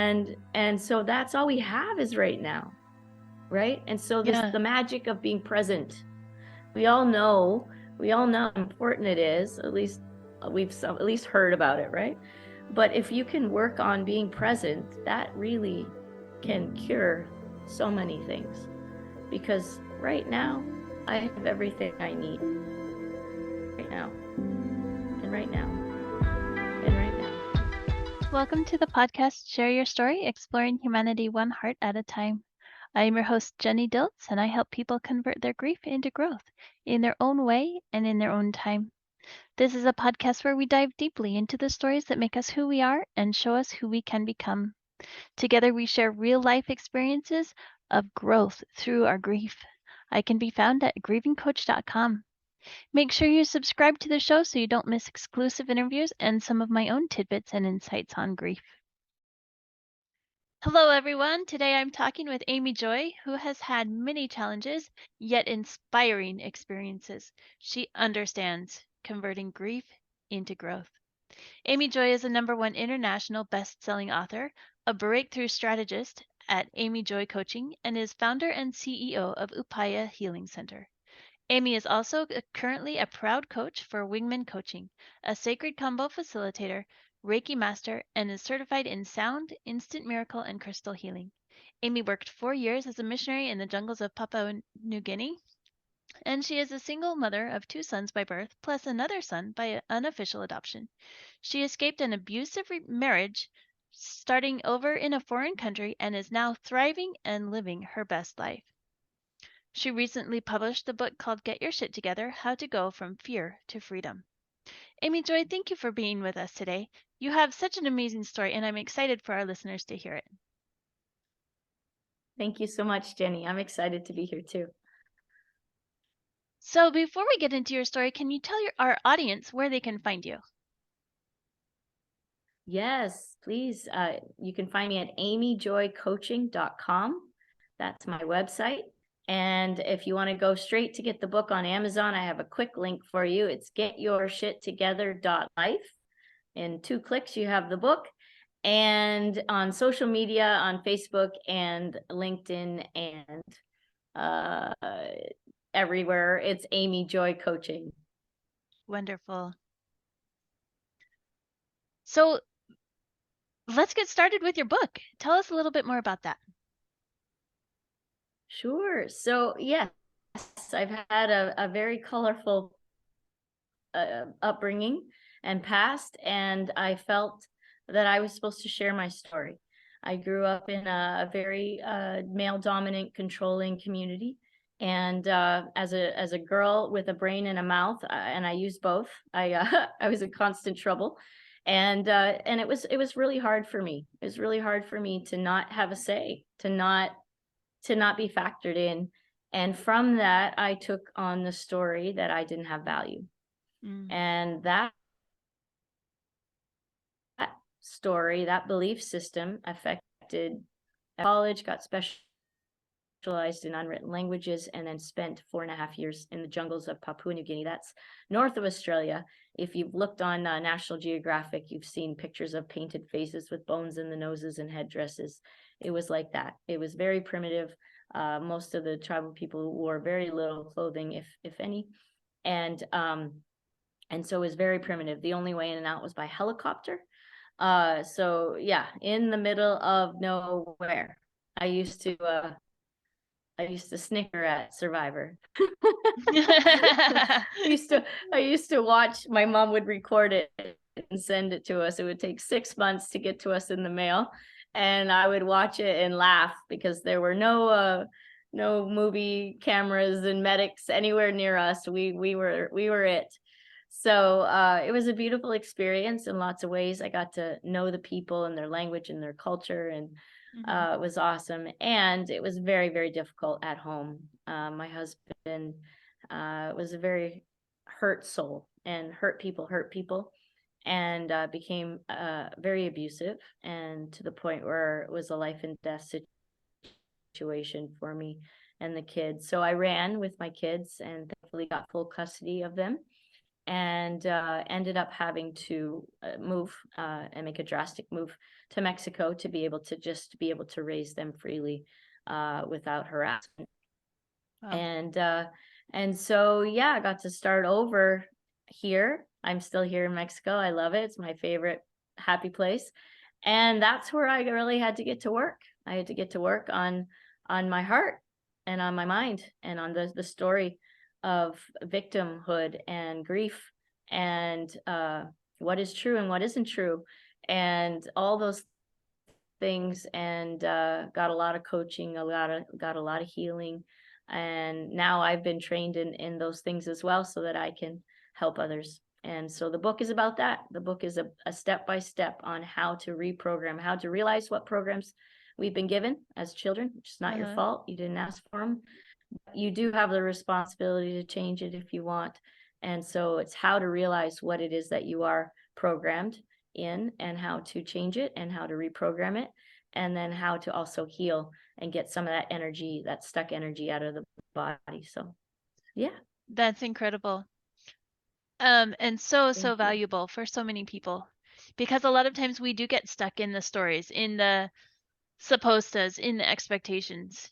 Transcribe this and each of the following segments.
And so that's all we have is right now, right? And so the magic of being present, we all know how important it is. At least we've at least heard about it, right? But if you can work on being present, that really can cure so many things, because right now I have everything I need, right now and right now and right now. Welcome to the podcast Share Your Story, Exploring Humanity One Heart at a Time. I am your host, Jenny Diltz, and I help people convert their grief into growth in their own way and in their own time. This is a podcast where we dive deeply into the stories that make us who we are and show us who we can become. Together, we share real life experiences of growth through our grief. I can be found at grievingcoach.com. Make sure you subscribe to the show so you don't miss exclusive interviews and some of my own tidbits and insights on grief. Hello, everyone. Today I'm talking with Amy Joy, who has had many challenges, yet inspiring experiences. She understands converting grief into growth. Amy Joy is a #1 international best-selling author, a breakthrough strategist at Amy Joy Coaching, and is founder and CEO of Upaya Healing Center. Amy is also currently a proud coach for Wingman Coaching, a sacred Kambo facilitator, Reiki master, and is certified in sound, instant miracle, and crystal healing. Amy worked 4 years as a missionary in the jungles of Papua New Guinea, and she is a single mother of 2 sons by birth, plus another son by unofficial adoption. She escaped an abusive marriage, starting over in a foreign country, and is now thriving and living her best life. She recently published the book called Get Your Shit Together, How to Go from Fear to Freedom. Amy Joy, thank you for being with us today. You have such an amazing story, and I'm excited for our listeners to hear it. Thank you so much, Jenny. I'm excited to be here too. So before we get into your story, can you tell our audience where they can find you? Yes, please. You can find me at amyjoycoaching.com. That's my website. And if you want to go straight to get the book on Amazon, I have a quick link for you. It's getyourshittogether.life. In 2 clicks, you have the book. And on social media, on Facebook and LinkedIn and everywhere, it's Amy Joy Coaching. Wonderful. So let's get started with your book. Tell us a little bit more about that. Sure. So yes, I've had a very colorful upbringing and past, and I felt that I was supposed to share my story. I grew up in a very male-dominant, controlling community, and as a girl with a brain and a mouth, and I used both. I I was in constant trouble, and it was really hard for me. It was really hard for me to not have a say, to not be factored in. And from that, I took on the story that I didn't have value. And that story, that belief system affected college, got specialized in unwritten languages, and then spent 4.5 years in the jungles of Papua New Guinea. That's north of Australia. If you've looked on National Geographic, you've seen pictures of painted faces with bones in the noses and headdresses. It was like that. It was very primitive. Most of the tribal people wore very little clothing, if any. And so it was very primitive. The only way in and out was by helicopter. So yeah, in the middle of nowhere. I used to snicker at Survivor. I used to watch. My mom would record it and send it to us. It would take 6 months to get to us in the mail, and I would watch it and laugh because there were no movie cameras and medics anywhere near us. We were it. So it was a beautiful experience in lots of ways. I got to know the people and their language and their culture, and it was awesome. And it was very, very difficult at home. My husband was a very hurt soul, and hurt people, and became very abusive, and to the point where it was a life and death situation for me and the kids. So I ran with my kids and thankfully got full custody of them. and ended up having to move and make a drastic move to Mexico to be able to raise them freely without harassment. Wow. And so yeah, I got to start over here. I'm still here in Mexico. I love it. It's my favorite happy place. And that's where I really had to get to work. I had to get to work on my heart and on my mind and on the story of victimhood and grief and what is true and what isn't true and all those things, and got a lot of coaching, got a lot of healing, and now I've been trained in those things as well so that I can help others. And so the book is about that. The book is a step by step on how to reprogram, how to realize what programs we've been given as children, which is not your fault. You didn't ask for them. You do have the responsibility to change it if you want. And so it's how to realize what it is that you are programmed in and how to change it and how to reprogram it, and then how to also heal and get some of that energy, that stuck energy out of the body. So yeah. That's incredible. And so Thank you. valuable for so many people, because a lot of times we do get stuck in the stories, in the supposed tos, in the expectations,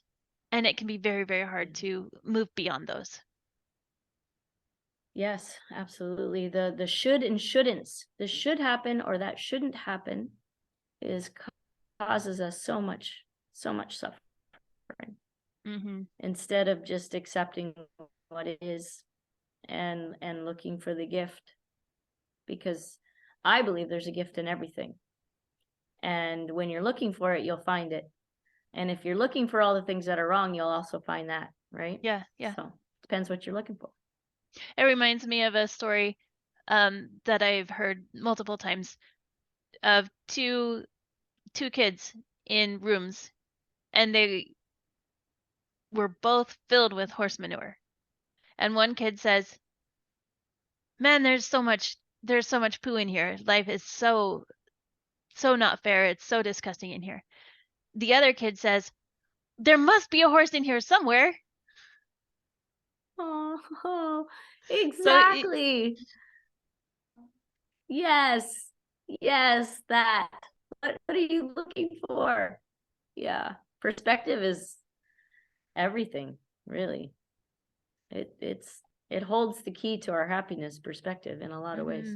and it can be very, very hard to move beyond those. Yes, absolutely. The should and shouldn'ts, this should happen or that shouldn't happen, is causes us so much suffering Mm-hmm. instead of just accepting what it is and looking for the gift, because I believe there's a gift in everything, and when you're looking for it, you'll find it. And if you're looking for all the things that are wrong, you'll also find that, right? Yeah, yeah. So depends what you're looking for. It reminds me of a story that I've heard multiple times of two kids in rooms, and they were both filled with horse manure. And one kid says, "Man, there's so much poo in here. Life is so not fair. It's so disgusting in here." The other kid says, "There must be a horse in here somewhere." Oh, So exactly. Yes. Yes, that. What are you looking for? Yeah. Perspective is everything, really. It holds the key to our happiness, perspective, in a lot of ways.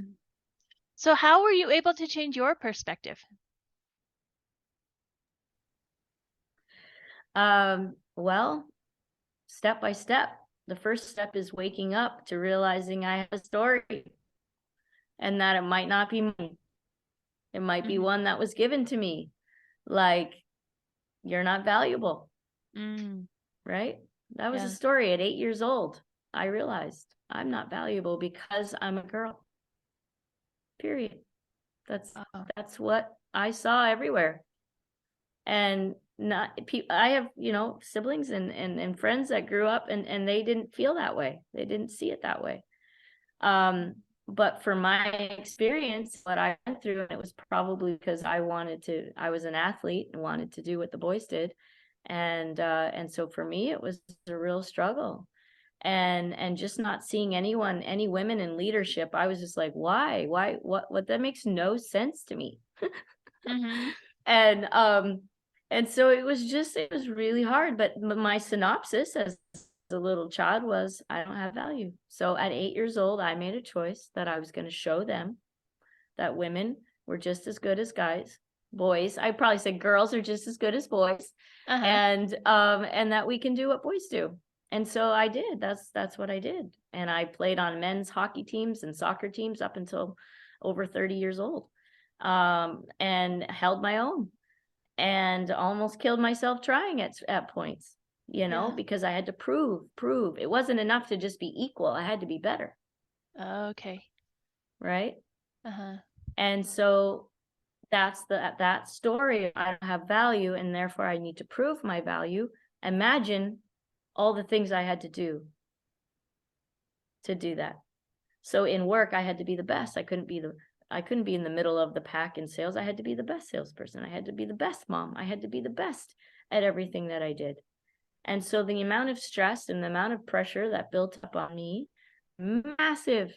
So how were you able to change your perspective? Well, step by step. The first step is waking up to realizing I have a story and that it might not be mine. It might be one that was given to me. Like, you're not valuable, right? That was a story at 8 years old. I realized I'm not valuable because I'm a girl. Period. That's what I saw everywhere. And not I have, siblings and friends that grew up and they didn't feel that way. They didn't see it that way. But for my experience, what I went through, and it was probably because I was an athlete and wanted to do what the boys did. And so for me, it was a real struggle. And just not seeing any women in leadership, I was just like, why? What? That makes no sense to me. And so it was really hard. But my synopsis as a little child was, I don't have value. So at 8 years old, I made a choice that I was going to show them that women were just as good as boys. I probably said girls are just as good as boys, and that we can do what boys do. And so I did. That's what I did. And I played on men's hockey teams and soccer teams up until over 30 years old, and held my own, and almost killed myself trying at points, because I had to prove. It wasn't enough to just be equal. I had to be better. Okay. Right. And so that's that story. I don't have value, and therefore I need to prove my value. Imagine all the things I had to do that. So in work, I had to be the best. I couldn't be in the middle of the pack in sales. I had to be the best salesperson. I had to be the best mom. I had to be the best at everything that I did. And so the amount of stress and the amount of pressure that built up on me, massive.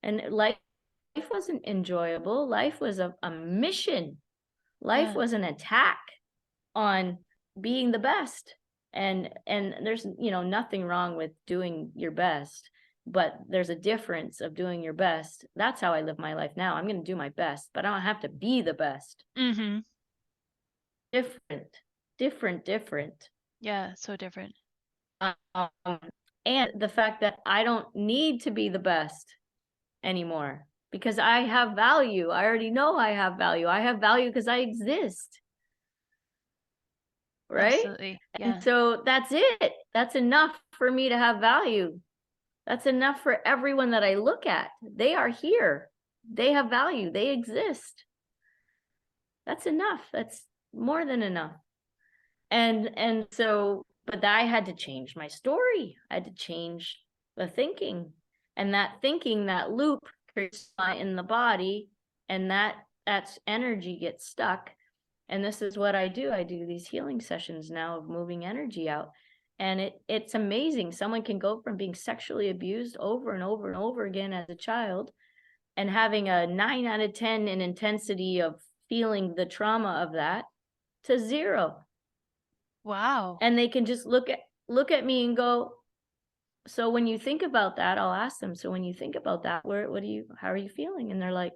And life wasn't enjoyable. Life was a mission. Life Yeah. was an attack on being the best. And there's, nothing wrong with doing your best, but there's a difference of doing your best. That's how I live my life now. I'm going to do my best, but I don't have to be the best. Mm-hmm. Different. Yeah, so different. And the fact that I don't need to be the best anymore because I have value. I already know I have value. I have value because I exist. Right? Absolutely. And Yeah. so that's it. That's enough for me to have value. That's enough for everyone that I look at. They are here. They have value. They exist. That's enough. That's more than enough. And so, but I had to change my story. I had to change the thinking. And that thinking, that loop creates in the body, and that's energy gets stuck. And this is what I do. I do these healing sessions now of moving energy out. And it's amazing. Someone can go from being sexually abused over and over and over again as a child and having a 9 out of 10 in intensity of feeling the trauma of that to 0. Wow. And they can just look at me and go, so when you think about that, I'll ask them, so when you think about that, how are you feeling? And they're like,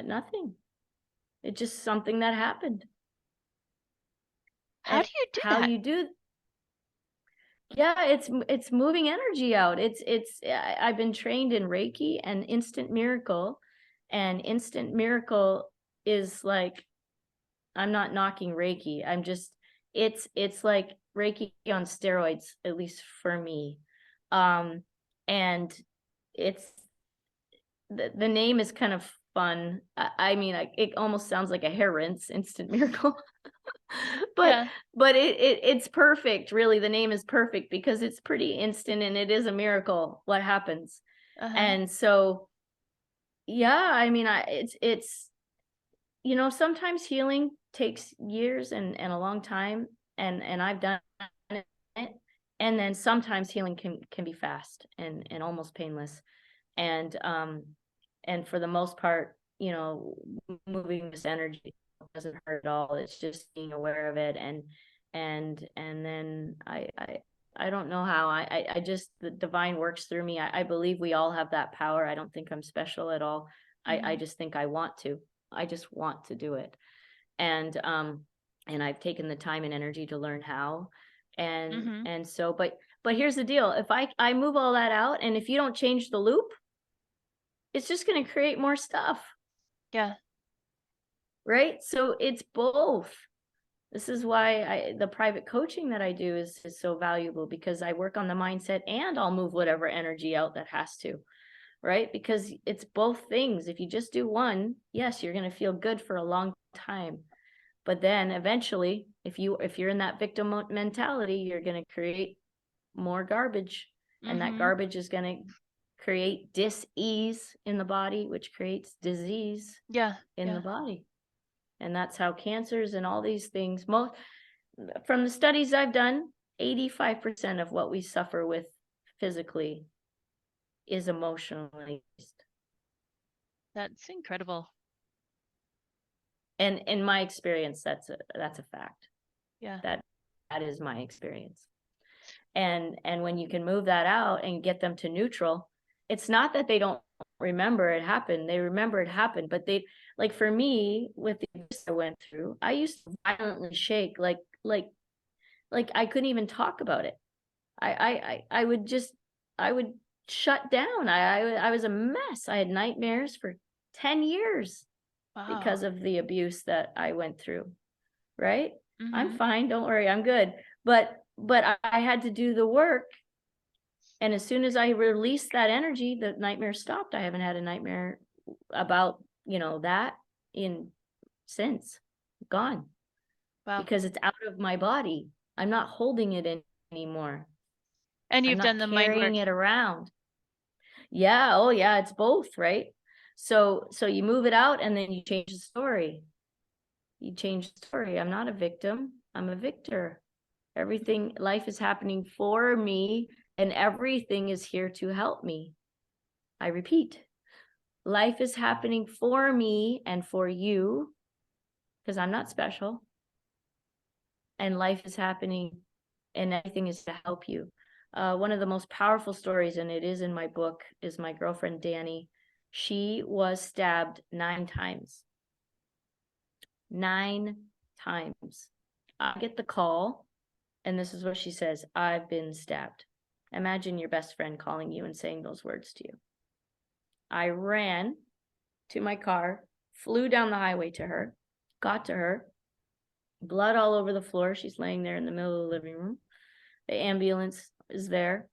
nothing. It's just something that happened. How And do you do how that? you do, yeah, it's moving energy out. I've been trained in Reiki and instant miracle, and instant miracle is like, I'm not knocking Reiki. It's like Reiki on steroids, at least for me. And it's the name is kind of fun. I mean, it almost sounds like a hair rinse, instant miracle. but Yeah. it's perfect. Really, the name is perfect because it's pretty instant and it is a miracle what happens. Uh-huh. And so, yeah, I mean, it's sometimes healing takes years and a long time, and I've done it. And then sometimes healing can be fast and almost painless. And for the most part, moving this energy doesn't hurt at all. It's just being aware of it. And then I don't know how I just, the divine works through me. I believe we all have that power. I don't think I'm special at all. I just think I just want to do it. And I've taken the time and energy to learn how. And so, but here's the deal. If I move all that out, and if you don't change the loop, it's just going to create more stuff. Yeah. Right? So it's both. This is why the private coaching that I do is so valuable, because I work on the mindset and I'll move whatever energy out that has to. Right? Because it's both things. If you just do one, yes, you're going to feel good for a long time. But then eventually, if you're in that victim mentality, you're going to create more garbage. And that garbage is going to create dis-ease in the body, which creates disease in the body. And that's how cancers and all these things, from the studies I've done, 85% of what we suffer with physically is emotionally based. That's incredible. And in my experience, that's a fact. Yeah. That is my experience. And when you can move that out and get them to neutral, it's not that they don't remember it happened. They remember it happened, but they, like, for me, with the abuse I went through, I used to violently shake, like I couldn't even talk about it. I would shut down. I was a mess. I had nightmares for 10 years because Wow. of the abuse that I went through. Right? I'm Mm-hmm. fine. Don't worry. I'm good. But I had to do the work. And as soon as I released that energy, the nightmare stopped. I haven't had a nightmare about, that since. Gone. Wow. Because it's out of my body. I'm not holding it anymore. And I'm you've done not the mind work. carrying it around. Yeah. Oh yeah. It's both, right? So you move it out and then you change the story. You change the story. I'm not a victim. I'm a victor. Life is happening for me, and everything is here to help me. I repeat, life is happening for me and for you, because I'm not special. And life is happening and everything is to help you. One of the most powerful stories, and it is in my book, is my girlfriend, Danny. She was stabbed 9 times. 9 times. I get the call, and this is what she says: I've been stabbed. Imagine your best friend calling you and saying those words to you. I ran to my car, flew down the highway to her, got to her, blood all over the floor. She's laying there in the middle of the living room. The ambulance is there.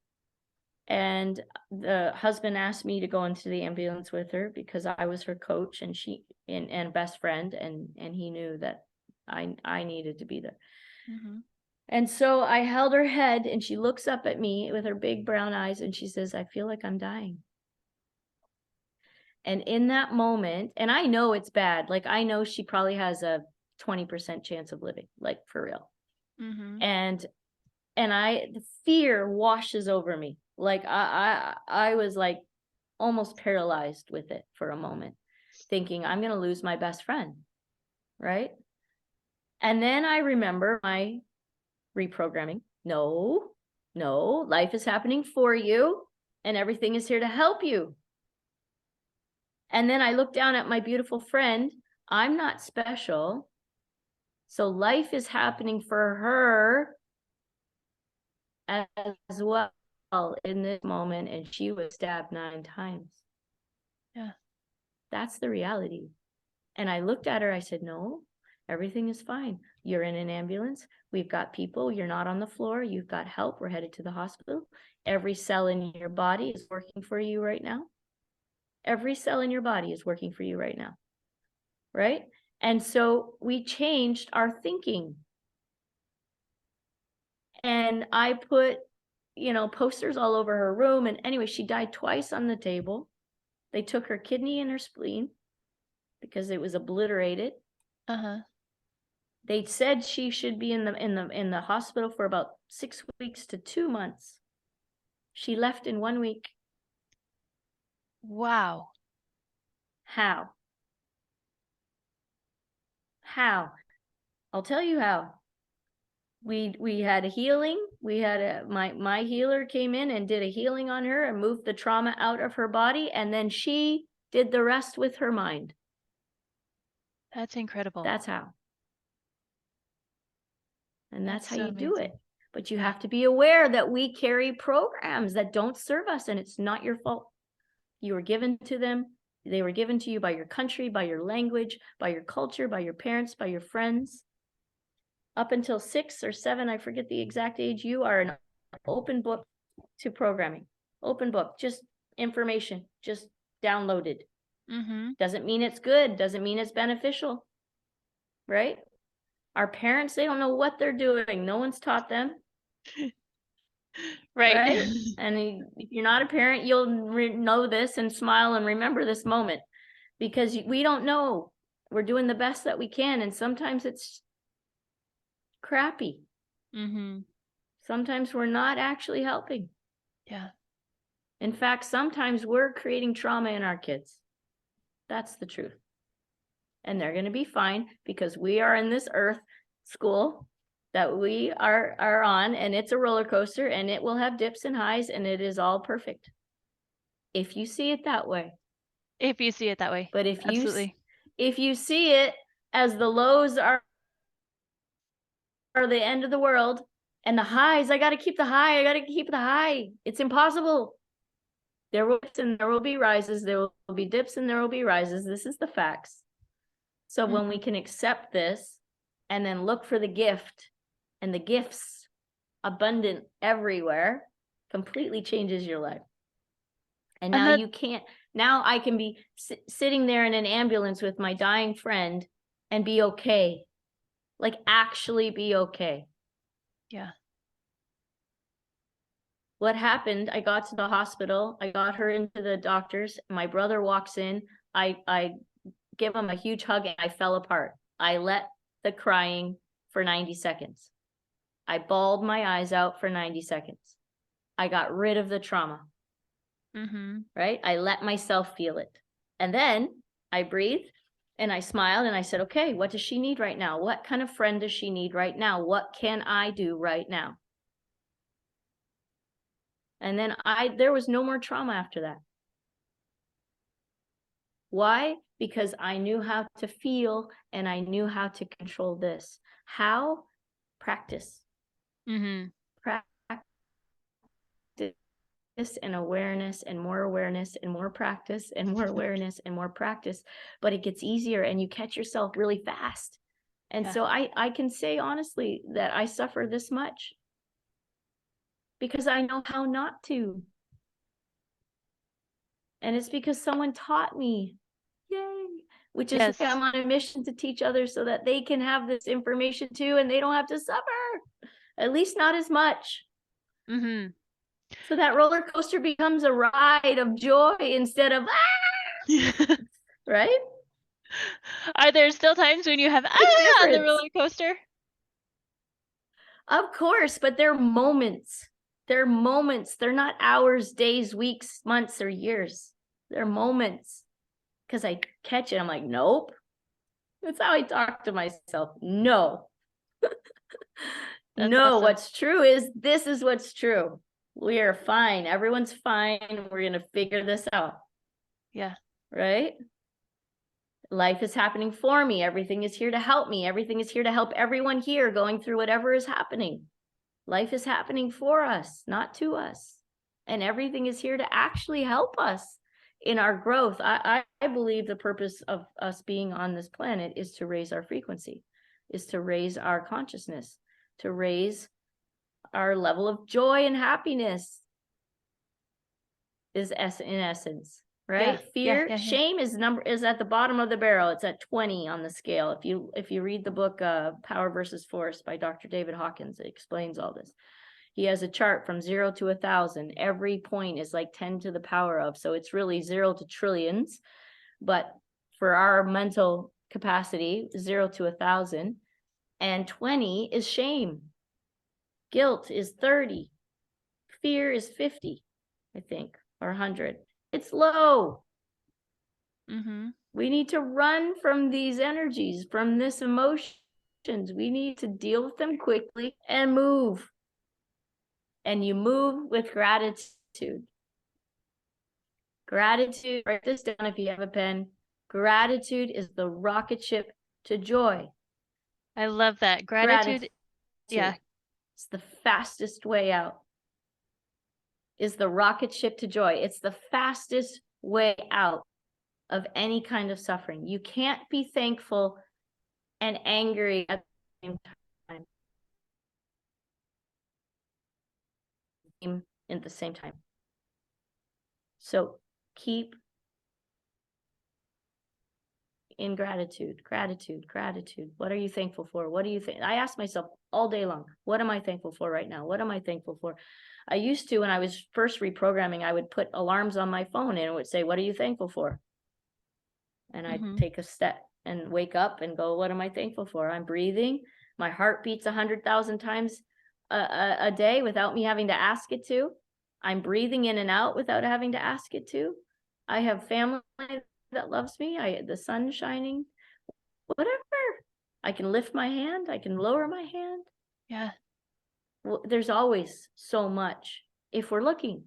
And the husband asked me to go into the ambulance with her because I was her coach and she and best friend, and he knew that I needed to be there. Mm-hmm. And so I held her head, and she looks up at me with her big brown eyes, and she says, I feel like I'm dying. And in that moment, and I know it's bad, like I know she probably has a 20% chance of living, like for real. Mm-hmm. And the fear washes over me. Like I was like almost paralyzed with it for a moment, thinking I'm going to lose my best friend. Right. And then I remember my reprogramming. No, life is happening for you and everything is here to help you. And then I looked down at my beautiful friend. I'm not special. So life is happening for her as well in this moment, and she was stabbed 9 times. Yeah. That's the reality. And I looked at her, I said, no, everything is fine. You're in an ambulance. We've got people. You're not on the floor. You've got help. We're headed to the hospital. Every cell in your body is working for you right now. Every cell in your body is working for you right now. Right? And so we changed our thinking. And I put, posters all over her room. And anyway, she died twice on the table. They took her kidney and her spleen because it was obliterated. Uh-huh. They said she should be in the hospital for about 6 weeks to 2 months. She left in 1 week. Wow. How? I'll tell you how. We had a healing. We had my healer came in and did a healing on her and moved the trauma out of her body, and then she did the rest with her mind. That's incredible. That's how. And that's how so you do it. amazing. But you have to be aware that we carry programs that don't serve us, and it's not your fault. You were given to them. They were given to you by your country, by your language, by your culture, by your parents, by your friends. Up until 6 or 7, I forget the exact age, you are an open book to programming. Open book, just information, just downloaded. Mm-hmm. Doesn't mean it's good, doesn't mean it's beneficial, right? Our parents, they don't know what they're doing. No one's taught them. Right? And if you're not a parent, you'll know this and smile and remember this moment, because we don't know. We're doing the best that we can, and sometimes it's crappy. Mm-hmm. Sometimes we're not actually helping. Yeah. In fact, sometimes we're creating trauma in our kids. That's the truth. And they're going to be fine because we are in this earth school that we are on, and it's a roller coaster, and it will have dips and highs, and it is all perfect. If you see it that way. If you see it that way. But if Absolutely. you see it as the lows are the end of the world, and the highs, I got to keep the high. It's impossible. There will be dips and there will be rises. There will be dips and there will be rises. This is the facts. So when we can accept this and then look for the gift, and the gifts abundant everywhere, completely changes your life. And now now I can be sitting there in an ambulance with my dying friend and be okay. Like actually be okay. Yeah. What happened, I got to the hospital, I got her into the doctors, my brother walks in, I give him a huge hug, and I fell apart. I let the crying for 90 seconds. I bawled my eyes out for 90 seconds. I got rid of the trauma. right? I let myself feel it. And then I breathed and I smiled and I said, okay, what does she need right now? What kind of friend does she need right now? What can I do right now? And then there was no more trauma after that. Why? Because I knew how to feel and I knew how to control this. How? Practice. Practice and awareness and more practice and more awareness and more practice. But it gets easier and you catch yourself really fast. And so I can say honestly that I suffer this much because I know how not to. And it's because someone taught me. Yay. Which is why I'm on a mission to teach others so that they can have this information too and they don't have to suffer. At least not as much. So that roller coaster becomes a ride of joy instead of right? Are there still times when you have on the roller coaster? Of course, but they're moments. They're moments. They're not hours, days, weeks, months, or years. They're moments. Because I catch it, I'm like, nope. That's how I talk to myself. No. No, awesome. What's true is this is what's true. We are fine. Everyone's fine. We're going to figure this out. Yeah. Right? Life is happening for me. Everything is here to help me. Everything is here to help everyone here going through whatever is happening. Life is happening for us, not to us. And everything is here to actually help us in our growth. I believe the purpose of us being on this planet is to raise our frequency, is to raise our consciousness, to raise our level of joy and happiness is in essence, right? Fear, shame is at the bottom of the barrel. It's at 20 on the scale. If you read the book Power versus Force by Dr. David Hawkins, it explains all this. He has a chart from 0 to 1,000. Every point is like 10 to the power of, so it's really 0 to trillions. But for our mental capacity, 0 to 1,000, and 20 is shame. Guilt is 30. Fear is 50, I think, or 100. It's low. We need to run from these energies, from this emotions. We need to deal with them quickly and move. And you move with gratitude. Gratitude, write this down if you have a pen. Gratitude is the rocket ship to joy. I love that. Gratitude. Yeah. It's the fastest way out. Is the rocket ship to joy. It's the fastest way out of any kind of suffering. You can't be thankful and angry at the same time. At the same time. So keep in gratitude. What are you thankful for? What do you think? I ask myself all day long, what am I thankful for right now? What am I thankful for? I used to, when I was first reprogramming, I would put alarms on my phone and it would say, what are you thankful for? And I'd take a step and wake up and go, what am I thankful for? I'm breathing. My heart beats 100,000 times a day without me having to ask it to. I'm breathing in and out without having to ask it to. I have family that loves me. The sun shining, whatever. I can lift my hand. I can lower my hand. Yeah. Well, there's always so much if we're looking.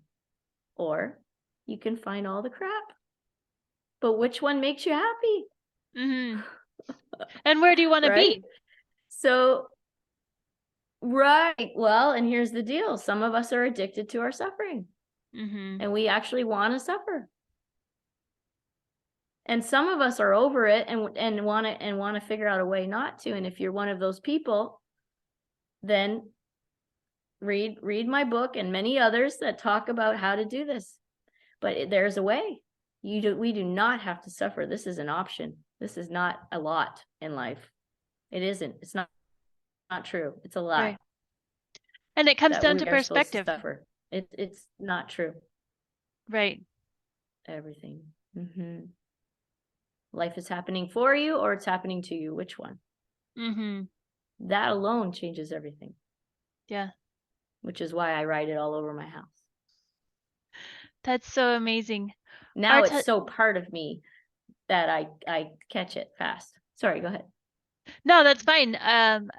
Or you can find all the crap. But which one makes you happy? And where do you want to be? So, right. Well, and here's the deal. Some of us are addicted to our suffering. And we actually want to suffer. And some of us are over it and want to figure out a way not to. And if you're one of those people, then read my book and many others that talk about how to do this. But there's a way. We do not have to suffer. This is an option. This is not a lot in life. It isn't. It's not true. It's a lie. Right. And it comes down to perspective. It's not true. Right. Everything. Life is happening for you or it's happening to you. Which one? That alone changes everything. Yeah. Which is why I write it all over my house. That's so amazing. Now it's so part of me that I catch it fast. Sorry, go ahead. No, that's fine. And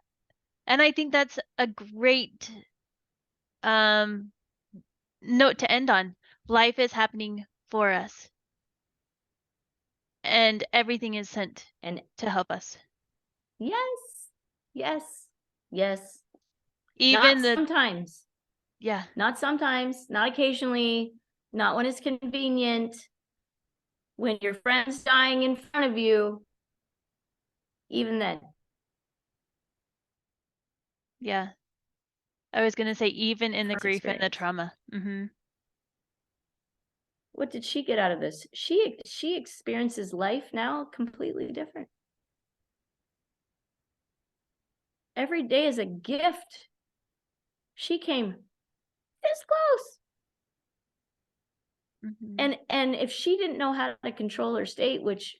I think that's a great note to end on. Life is happening for us, and everything is sent And to help us. yes, yes, yes. Even Not sometimes, yeah, not sometimes, not occasionally, not when it's convenient. When your friend's dying in front of you, even then. yeah. I was gonna say even in the First grief and the experience. trauma. What did she get out of this? She experiences life now completely different. Every day is a gift. She came this close. And if she didn't know how to control her state, which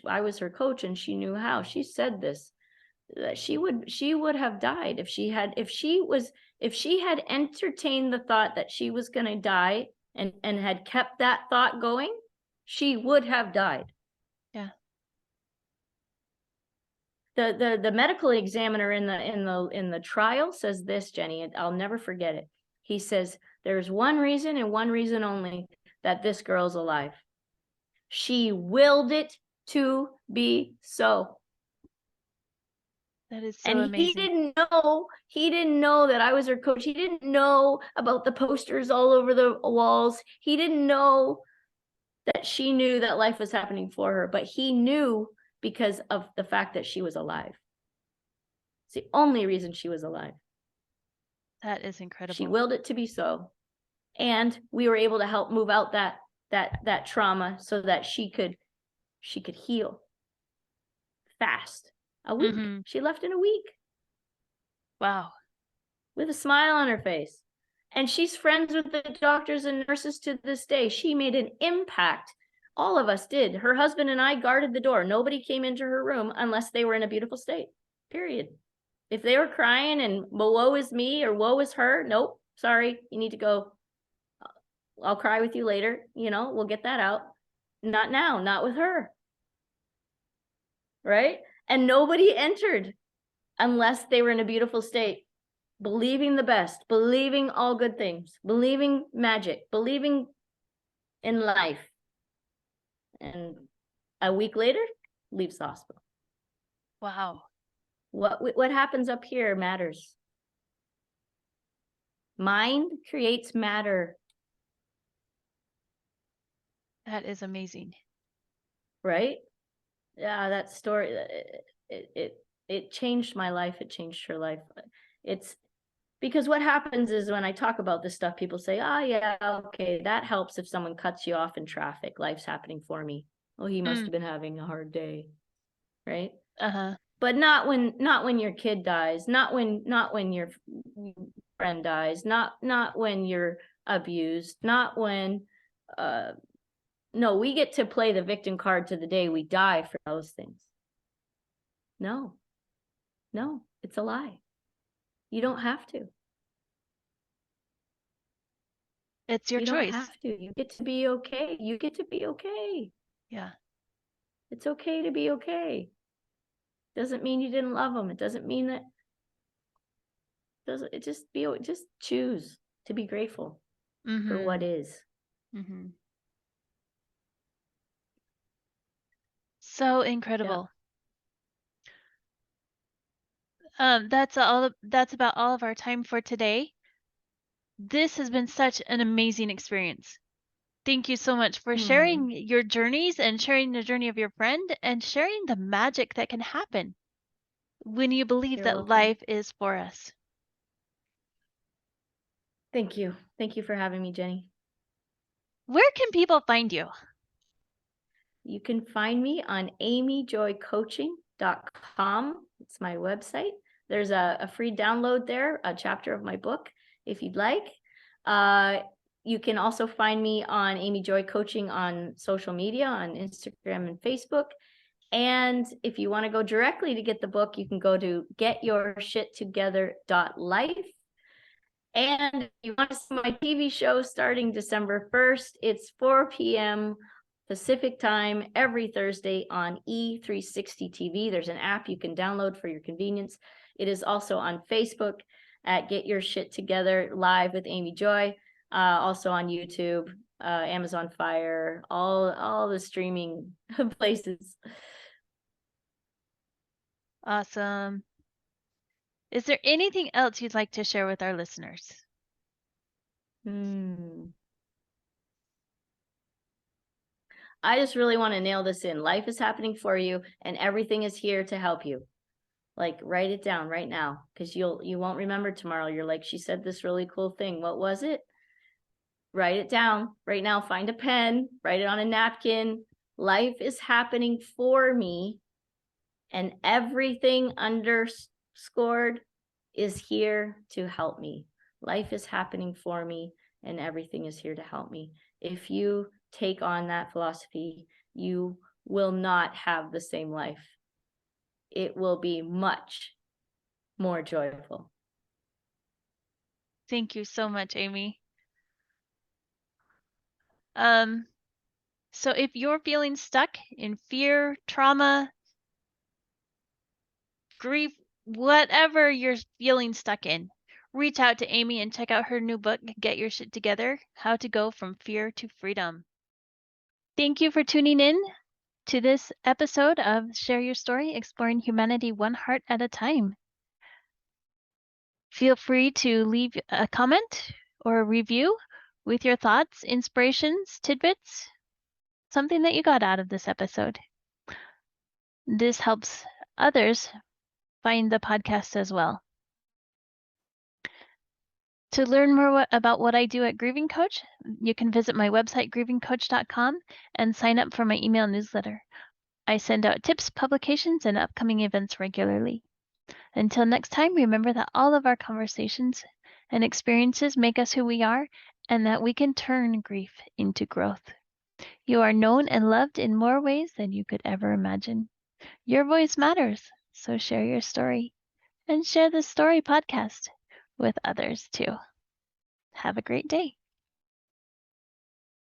I was her coach and she knew how, she said this, that she would have died if she had entertained the thought that she was going to die and had kept that thought going, she would have died. Yeah. The medical examiner in the trial says this, Jenny, and I'll never forget it. He says there's one reason and one reason only that this girl's alive. She willed it to be so. That is so And amazing. he didn't know that I was her coach. He didn't know about the posters all over the walls. He didn't know that she knew that life was happening for her, but he knew because of the fact that she was alive. It's the only reason she was alive. That is incredible. She willed it to be so. And we were able to help move out that trauma so that she could heal fast. A week. She left in a week. Wow. With a smile on her face. And she's friends with the doctors and nurses to this day. She made an impact. All of us did. Her husband and I guarded the door. Nobody came into her room unless they were in a beautiful state. Period. If they were crying and woe is me or woe is her, nope, sorry, you need to go. I'll cry with you later. We'll get that out. Not now, not with her. Right? And nobody entered unless they were in a beautiful state, believing the best, believing all good things, believing magic, believing in life. And a week later, leaves the hospital. Wow. What happens up here matters. Mind creates matter. That is amazing. Right? Yeah, that story, it changed my life. It changed her life. It's because what happens is when I talk about this stuff, people say, oh yeah, okay, that helps if someone cuts you off in traffic. Life's happening for me. Oh, he must have been having a hard day. Right? But not when your kid dies, not when your friend dies, not when you're abused, not when no, we get to play the victim card to the day we die for those things. No, it's a lie. You don't have to. It's your choice. You don't have to. You get to be okay. You get to be okay. Yeah. It's okay to be okay. Doesn't mean you didn't love them. It doesn't mean that. Just choose to be grateful for what is. So incredible. Yeah. That's about all of our time for today. This has been such an amazing experience. Thank you so much for sharing your journeys and sharing the journey of your friend and sharing the magic that can happen when you believe that life is for us. Thank you. Thank you for having me, Jenny. Where can people find you? You can find me on amyjoycoaching.com. It's my website. There's a free download there, a chapter of my book, if you'd like. You can also find me on Amy Joy Coaching on social media, on Instagram and Facebook. And if you want to go directly to get the book, you can go to getyourshittogether.life. And if you want to see my TV show starting December 1st, it's 4 p.m. Pacific time every Thursday on E360 TV. There's an app you can download for your convenience. It is also on Facebook at Get Your Shit Together Live with Amy Joy. Also on YouTube, Amazon Fire, all the streaming places. Awesome. Is there anything else you'd like to share with our listeners? I just really want to nail this in. Life is happening for you, and everything is here to help you. Like, write it down right now, because you won't remember tomorrow. You're like, she said this really cool thing. What was it? Write it down right now. Find a pen, write it on a napkin. Life is happening for me, and everything underscored is here to help me. Life is happening for me, and everything is here to help me. If you take on that philosophy, you will not have the same life. It will be much more joyful. Thank you so much, Amy. So if you're feeling stuck in fear, trauma, grief, whatever you're feeling stuck in, reach out to Amy and check out her new book, Get Your Shit Together, How to Go From Fear to Freedom. Thank you for tuning in to this episode of Share Your Story, Exploring Humanity One Heart at a Time. Feel free to leave a comment or a review with your thoughts, inspirations, tidbits, something that you got out of this episode. This helps others find the podcast as well. To learn more about what I do at Grieving Coach, you can visit my website, grievingcoach.com, and sign up for my email newsletter. I send out tips, publications, and upcoming events regularly. Until next time, remember that all of our conversations and experiences make us who we are, and that we can turn grief into growth. You are known and loved in more ways than you could ever imagine. Your voice matters, so share your story, and share the Story podcast with others too. Have a great day.